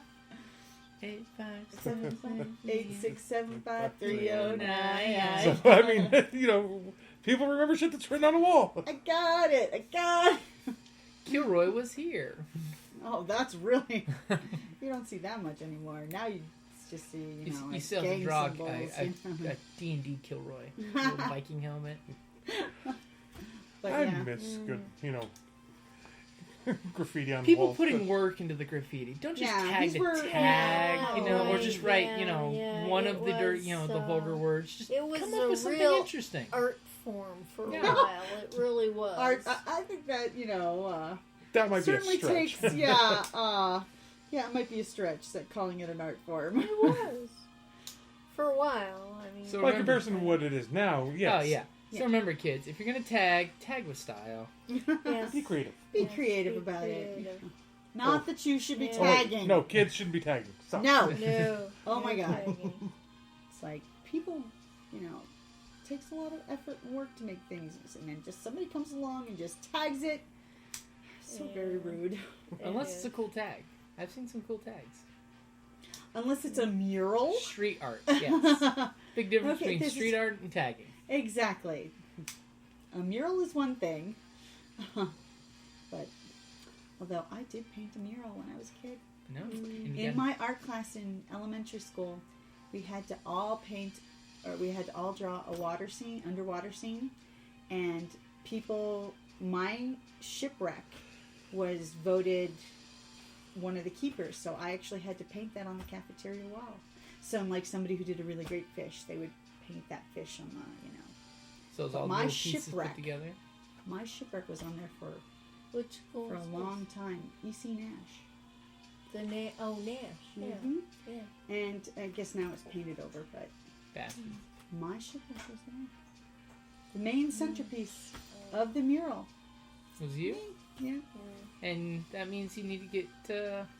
8675309. So, I mean, People remember shit that's written on a wall. I got it. Kilroy was here. Oh, that's really... You don't see that much anymore. Now you just see, you know, You like still have to gang draw symbols. a D&D Kilroy. Little Viking helmet. But, I yeah. miss good, graffiti on People walls. putting work into the graffiti. Don't just Yeah, tag these the were- tag, Yeah, or just write, yeah, one it of the dirt, was, the vulgar words. Just it was come a up with something real interesting. art form for Yeah. a while. It really was. Art, I think that, That might be a certainly stretch. takes, it might be a stretch that calling it an art form. It was. For a while. I mean, So By remember- comparison to what it is now, yes. Oh, yeah. Yeah. So remember, kids, if you're going to tag with style. yes. Be creative. Be Yes, creative be about it. creative. Not that you should be Yeah. Oh, wait, tagging. no, kids shouldn't be tagging. Stop. No. No. Oh my no God. tagging. It's like people, it takes a lot of effort and work to make things, and then just somebody comes along and just tags it. So very rude. Unless It it's a cool tag. I've seen some cool tags. Unless it's a mural. Street art, yes. Big difference Okay, between this street is- art and tagging. Exactly. A mural is one thing. But, although I did paint a mural when I was a kid. No? And you In got- my art class in elementary school, we had to all paint, or we had to all draw a underwater scene, and my shipwreck was voted one of the keepers, so I actually had to paint that on the cafeteria wall. So I'm like somebody who did a really great fish, they would paint that fish on the, So it's but all my little pieces shipwreck- put together? my shipwreck was on there Which school? for a was long time. E.C. Nash. this? Nash. Yeah. Mhm. Yeah. And I guess now it's painted over, but Bastards. my shipwreck was there. The main centerpiece of the mural. Was you? Yeah. And that means you need to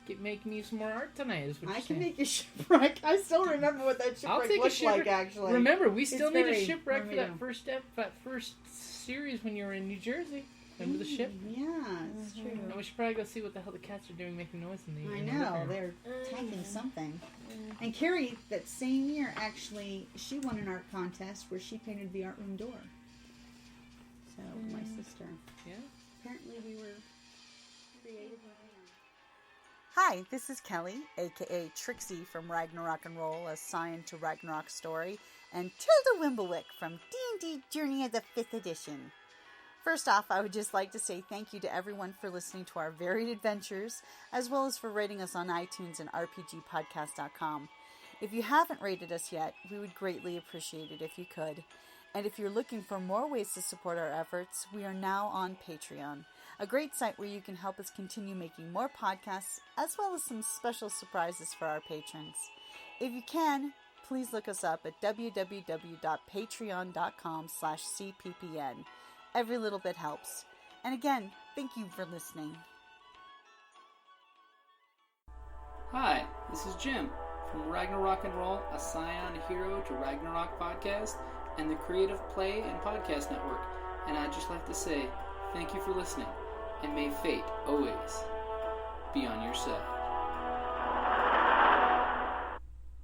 get making me some more art tonight, is what I you're can saying. make a shipwreck. I still remember what that I'll shipwreck take a looked like, shipwreck. actually. Remember, we still need a very shipwreck for that Romeo. first series when you were in New Jersey. Remember the ship? Yeah, it's true. And we should probably go see what the hell the cats are doing making noise in the I in the know, living room. they're attacking something. And Kerrie, that same year, actually, she won an art contest where she painted the art room door. So, my sister. Yeah? Apparently we were creative. Hi, this is Kellie, aka Trixie from Ragnarok and Roll, a Scion to Ragnarok story, and Tilda Wimblewick from D&D Journey of the 5th Edition. First off, I would just like to say thank you to everyone for listening to our varied adventures, as well as for rating us on iTunes and RPGpodcast.com. If you haven't rated us yet, we would greatly appreciate it if you could. And if you're looking for more ways to support our efforts, we are now on Patreon, a great site where you can help us continue making more podcasts, as well as some special surprises for our patrons. If you can, please look us up at www.patreon.com/cppn. Every little bit helps. And again, thank you for listening. Hi, this is Jim from Ragnarok and Roll, a Scion Hero to Ragnarok podcast, and the Creative Play and Podcast Network. And I'd just like to say thank you for listening, and may fate always be on your side.